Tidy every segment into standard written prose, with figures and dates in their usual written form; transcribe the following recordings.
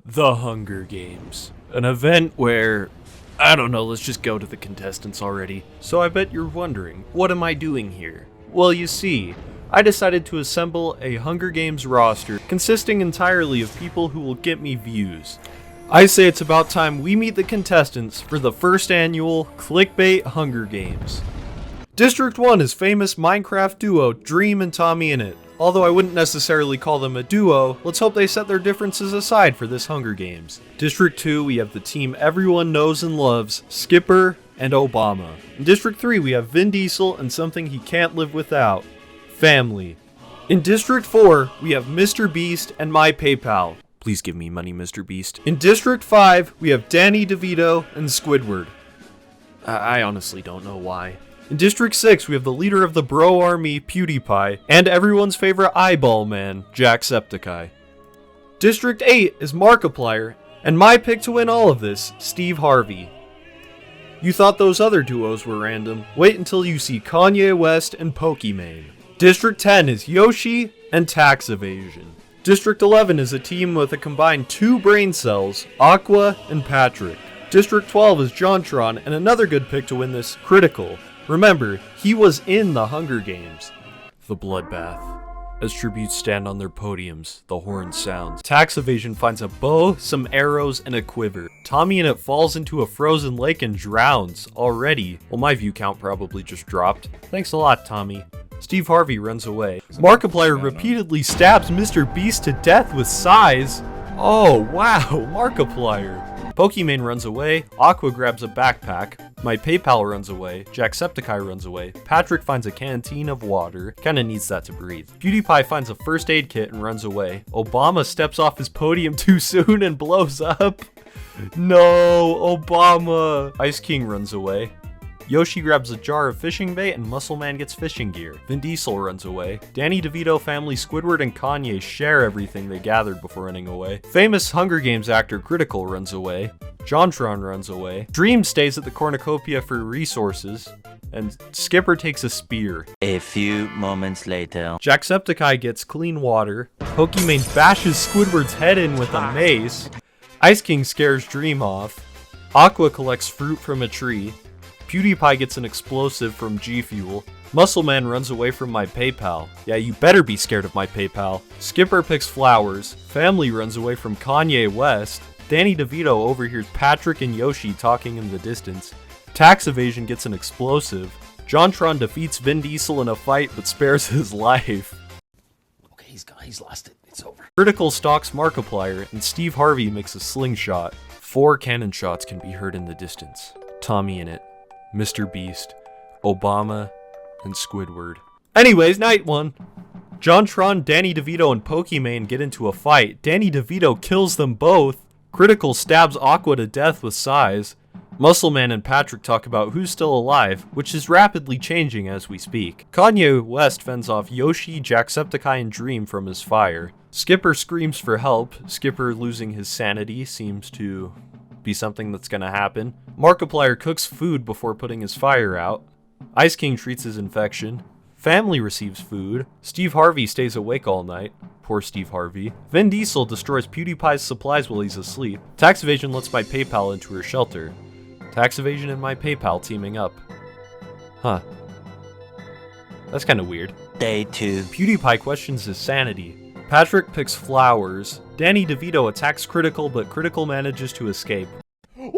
The Hunger Games. An event where, I don't know, let's just go to the contestants already. So I bet you're wondering, what am I doing here? Well, you see, I decided to assemble a Hunger Games roster consisting entirely of people who will get me views. I say it's about time we meet the contestants for the first annual Clickbait Hunger Games. District 1 is famous Minecraft duo Dream and Tommyinnit. Although I wouldn't necessarily call them a duo, let's hope they set their differences aside for this Hunger Games. District 2, we have the team everyone knows and loves, Skipper and Obama. In District 3, we have Vin Diesel and something he can't live without, family. In District 4, we have Mr. Beast and my PayPal. Please give me money, Mr. Beast. In District 5, we have Danny DeVito and Squidward. I honestly don't know why. In District 6, we have the leader of the Bro Army, Pewdiepie, and everyone's favorite eyeball man, Jacksepticeye. District 8 is Markiplier, and my pick to win all of this, Steve Harvey. You thought those other duos were random? Wait until you see Kanye West and Pokimane. District 10 is Yoshi and Tax Evasion. District 11 is a team with a combined 2 brain cells, Aqua and Patrick. District 12 is JonTron, and another good pick to win this, Critical. Remember, he was in the Hunger Games. The bloodbath. As tributes stand on their podiums, the horn sounds. Tax Evasion finds a bow, some arrows, and a quiver. Tommyinnit falls into a frozen lake and drowns already. Well, my view count probably just dropped. Thanks a lot, Tommy. Steve Harvey runs away. Markiplier repeatedly stabs Mr. Beast to death with size. Oh, wow, Markiplier. Pokimane runs away, Aqua grabs a backpack, my PayPal runs away, Jacksepticeye runs away, Patrick finds a canteen of water, kinda needs that to breathe. Pewdiepie finds a first aid kit and runs away. Obama steps off his podium too soon and blows up. No, Obama! Ice King runs away. Yoshi grabs a jar of fishing bait and Muscle Man gets fishing gear. Vin Diesel runs away. Danny DeVito family Squidward and Kanye share everything they gathered before running away. Famous Hunger Games actor Critical runs away. JonTron runs away. Dream stays at the cornucopia for resources. And Skipper takes a spear. A few moments later. Jacksepticeye gets clean water. Pokimane bashes Squidward's head in with a mace. Ice King scares Dream off. Aqua collects fruit from a tree. Pewdiepie gets an explosive from G Fuel. Muscle Man runs away from my PayPal. Yeah, you better be scared of my PayPal. Skipper picks flowers. Family runs away from Kanye West. Danny DeVito overhears Patrick and Yoshi talking in the distance. Tax Evasion gets an explosive. JonTron defeats Vin Diesel in a fight but spares his life. Okay, he's lost it. It's over. Critical stalks Markiplier, and Steve Harvey makes a slingshot. 4 cannon shots can be heard in the distance. Tommyinnit, Mr. Beast, Obama, and Squidward. Anyways, night 1. JonTron, Danny DeVito, and Pokimane get into a fight. Danny DeVito kills them both. Critical stabs Aqua to death with size. Muscle Man and Patrick talk about who's still alive, which is rapidly changing as we speak. Kanye West fends off Yoshi, Jacksepticeye, and Dream from his fire. Skipper screams for help. Skipper losing his sanity seems to be something that's gonna happen. Markiplier cooks food before putting his fire out. Ice King treats his infection. Family receives food. Steve Harvey stays awake all night. Poor Steve Harvey. Vin Diesel destroys PewDiePie's supplies while he's asleep. Tax Evasion lets my PayPal into her shelter. Tax Evasion and my PayPal teaming up. Huh. That's kinda weird. Day 2. PewDiePie questions his sanity. Patrick picks flowers. Danny DeVito attacks Critical, but Critical manages to escape. Woo!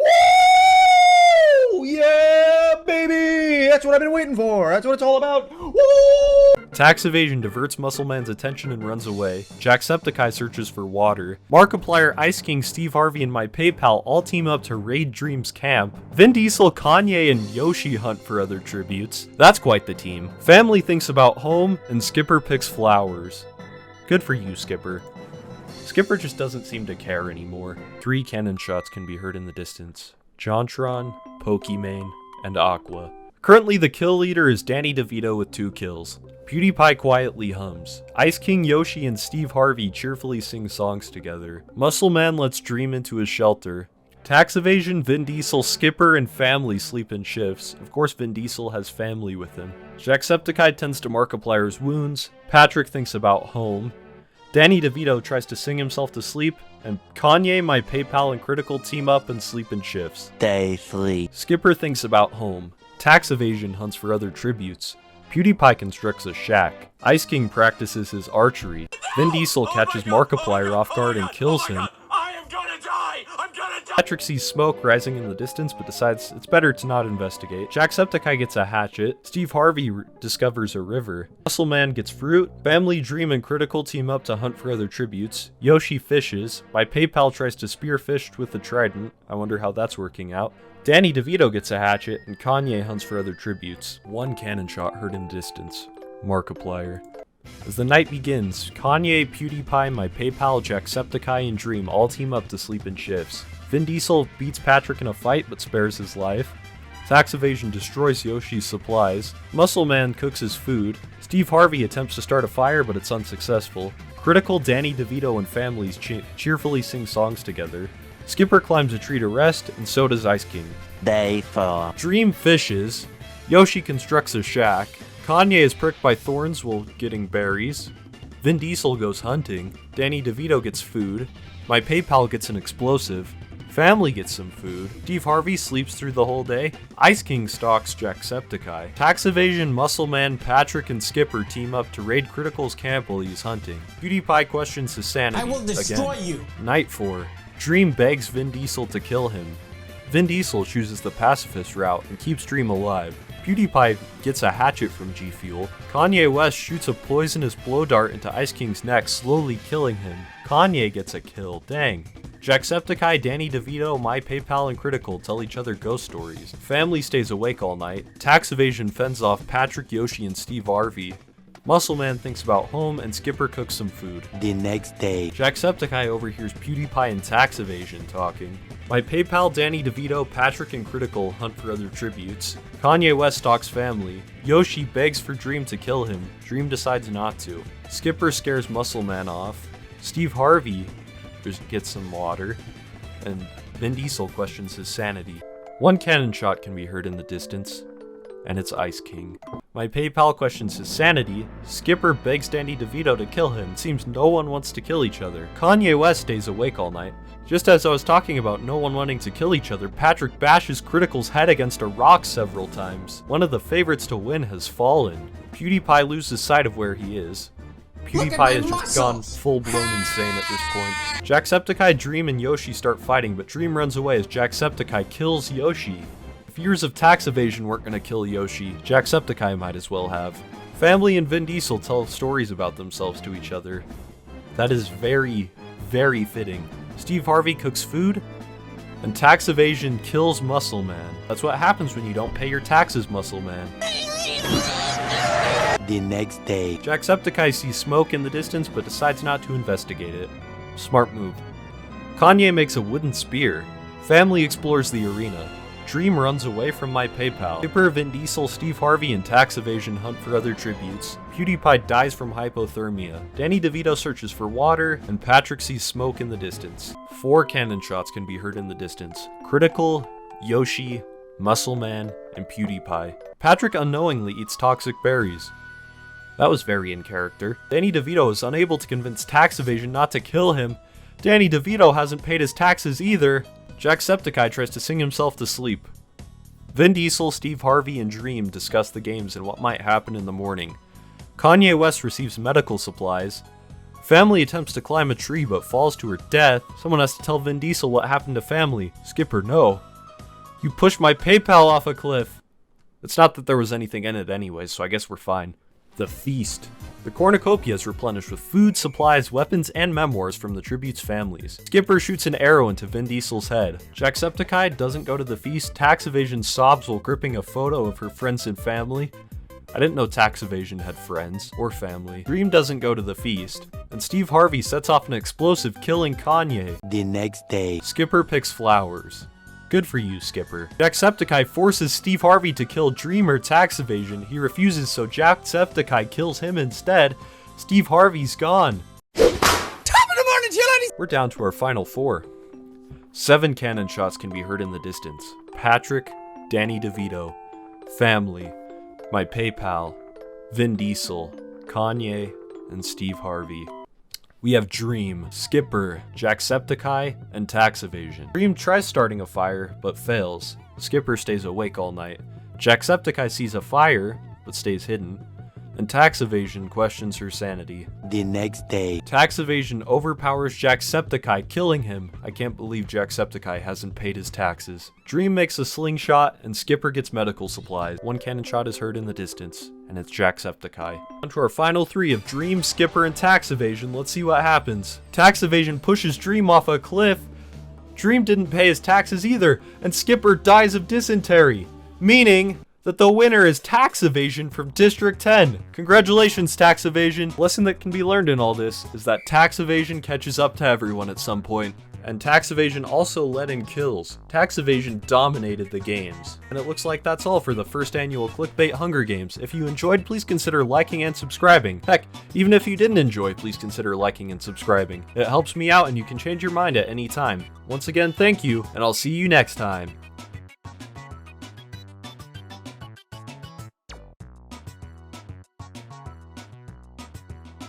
Yeah, baby! That's what I've been waiting for. That's what it's all about. Woo! Tax Evasion diverts Muscle Man's attention and runs away. Jacksepticeye searches for water. Markiplier, Ice King, Steve Harvey, and my PayPal all team up to raid Dream's camp. Vin Diesel, Kanye, and Yoshi hunt for other tributes. That's quite the team. Family thinks about home, and Skipper picks flowers. Good for you, Skipper. Skipper just doesn't seem to care anymore. 3 cannon shots can be heard in the distance. JonTron, Pokimane, and Aqua. Currently, the kill leader is Danny DeVito with 2 kills. PewDiePie quietly hums. Ice King, Yoshi, and Steve Harvey cheerfully sing songs together. Muscle Man lets Dream into his shelter. Tax Evasion, Vin Diesel, Skipper, and family sleep in shifts. Of course, Vin Diesel has family with him. Jacksepticeye tends to Markiplier's wounds. Patrick thinks about home. Danny Devito tries to sing himself to sleep, and Kanye, my PayPal, and Critical team up and sleep in shifts. Day 3. Skipper thinks about home. Tax evasion hunts for other tributes. Pewdiepie constructs a shack. Ice King practices his archery. Vin Diesel catches Markiplier off guard and kills him. I am gonna die! I'm gonna die! Patrick sees smoke rising in the distance but decides it's better to not investigate. Jacksepticeye gets a hatchet. Steve Harvey discovers a river. Muscle Man gets fruit. Family, Dream, and Critical team up to hunt for other tributes. Yoshi fishes. My PayPal tries to spearfish with the trident. I wonder how that's working out. Danny Devito gets a hatchet, and Kanye hunts for other tributes. One cannon shot heard in the distance. Markiplier. As the night begins, Kanye, PewDiePie, my PayPal, Jacksepticeye, and Dream all team up to sleep in shifts. Vin Diesel beats Patrick in a fight but spares his life. Tax evasion destroys Yoshi's supplies. Muscle Man cooks his food. Steve Harvey attempts to start a fire but it's unsuccessful. Critical, Danny DeVito, and families cheerfully sing songs together. Skipper climbs a tree to rest, and so does Ice King. Day 4. Dream fishes. Yoshi constructs a shack. Kanye is pricked by thorns while getting berries. Vin Diesel goes hunting. Danny DeVito gets food. My PayPal gets an explosive. Family gets some food. Steve Harvey sleeps through the whole day. Ice King stalks Jacksepticeye. Tax evasion, Muscle Man, Patrick, and Skipper team up to raid Critical's camp while he's hunting. PewDiePie questions his sanity. I will destroy again. you! Night 4. Dream begs Vin Diesel to kill him. Vin Diesel chooses the pacifist route and keeps Dream alive. PewDiePie gets a hatchet from G Fuel. Kanye West shoots a poisonous blow dart into Ice King's neck, slowly killing him. Kanye gets a kill. Dang. Jacksepticeye, Danny DeVito, My PayPal, and Critical tell each other ghost stories. Family stays awake all night. Tax evasion fends off Patrick, Yoshi, and Steve Harvey. Muscle Man thinks about home, and Skipper cooks some food. The next day. Jacksepticeye overhears PewDiePie and Tax evasion talking. My PayPal, Danny DeVito, Patrick, and Critical hunt for other tributes. Kanye West stalks family. Yoshi begs for Dream to kill him. Dream decides not to. Skipper scares Muscle Man off. Steve Harvey just gets some water. And Vin Diesel questions his sanity. One cannon shot can be heard in the distance, and it's Ice King. My PayPal questions his sanity. Skipper begs Danny DeVito to kill him. It seems no one wants to kill each other. Kanye West stays awake all night. Just as I was talking about no one wanting to kill each other, Patrick bashes Critical's head against a rock several times. One of the favorites to win has fallen. PewDiePie loses sight of where he is. PewDiePie has just gone full-blown insane at this point. Jacksepticeye, Dream, and Yoshi start fighting, but Dream runs away as Jacksepticeye kills Yoshi. If years of tax evasion weren't gonna kill Yoshi, Jacksepticeye might as well have. Family and Vin Diesel tell stories about themselves to each other. That is very, very fitting. Steve Harvey cooks food, and tax evasion kills Muscle Man. That's what happens when you don't pay your taxes, Muscle Man. The next day. Jacksepticeye sees smoke in the distance but decides not to investigate it. Smart move. Kanye makes a wooden spear. Family explores the arena. Dream runs away from My PayPal. Skipper, Vin Diesel, Steve Harvey, and tax evasion hunt for other tributes. PewDiePie dies from hypothermia. Danny DeVito searches for water, and Patrick sees smoke in the distance. 4 cannon shots can be heard in the distance. Critical, Yoshi, Muscle Man, and PewDiePie. Patrick unknowingly eats toxic berries. That was very in character. Danny DeVito is unable to convince tax evasion not to kill him. Danny DeVito hasn't paid his taxes either. Jacksepticeye tries to sing himself to sleep. Vin Diesel, Steve Harvey, and Dream discuss the games and what might happen in the morning. Kanye West receives medical supplies. Family attempts to climb a tree but falls to her death. Someone has to tell Vin Diesel what happened to Family. Skipper, no. You pushed My PayPal off a cliff. It's not that there was anything in it anyways, so I guess we're fine. The Feast. The cornucopia is replenished with food, supplies, weapons, and memoirs from the tribute's families. Skipper shoots an arrow into Vin Diesel's head. Jacksepticeye doesn't go to the feast. Tax evasion sobs while gripping a photo of her friends and family. I didn't know tax evasion had friends or family. Dream doesn't go to the feast. And Steve Harvey sets off an explosive, killing Kanye. The next day. Skipper picks flowers. Good for you, Skipper. Jacksepticeye forces Steve Harvey to kill Dreamer tax evasion. He refuses, so Jacksepticeye kills him instead. Steve Harvey's gone. Top of the morning to you, ladies! We're down to our final 4. 7 cannon shots can be heard in the distance. Patrick, Danny DeVito, Family, My PayPal, Vin Diesel, Kanye, and Steve Harvey. we have Dream, Skipper, Jacksepticeye, and Tax Evasion. Dream tries starting a fire, but fails. Skipper stays awake all night. Jacksepticeye sees a fire, but stays hidden. And Tax Evasion questions her sanity. The next day. Tax Evasion overpowers Jacksepticeye, killing him. I can't believe Jacksepticeye hasn't paid his taxes. Dream makes a slingshot, and Skipper gets medical supplies. One cannon shot is heard in the distance, and it's Jacksepticeye. On to our final three of Dream, Skipper, and Tax Evasion. Let's see what happens. Tax Evasion pushes Dream off a cliff. Dream didn't pay his taxes either, and Skipper dies of dysentery, meaning that the winner is Tax Evasion from District 10. Congratulations, Tax Evasion. Lesson that can be learned in all this is that Tax Evasion catches up to everyone at some point. And Tax Evasion also led in kills. Tax Evasion dominated the games. And it looks like that's all for the first annual Clickbait Hunger Games. If you enjoyed, please consider liking and subscribing. Heck, even if you didn't enjoy, please consider liking and subscribing. It helps me out and you can change your mind at any time. Once again, thank you, and I'll see you next time.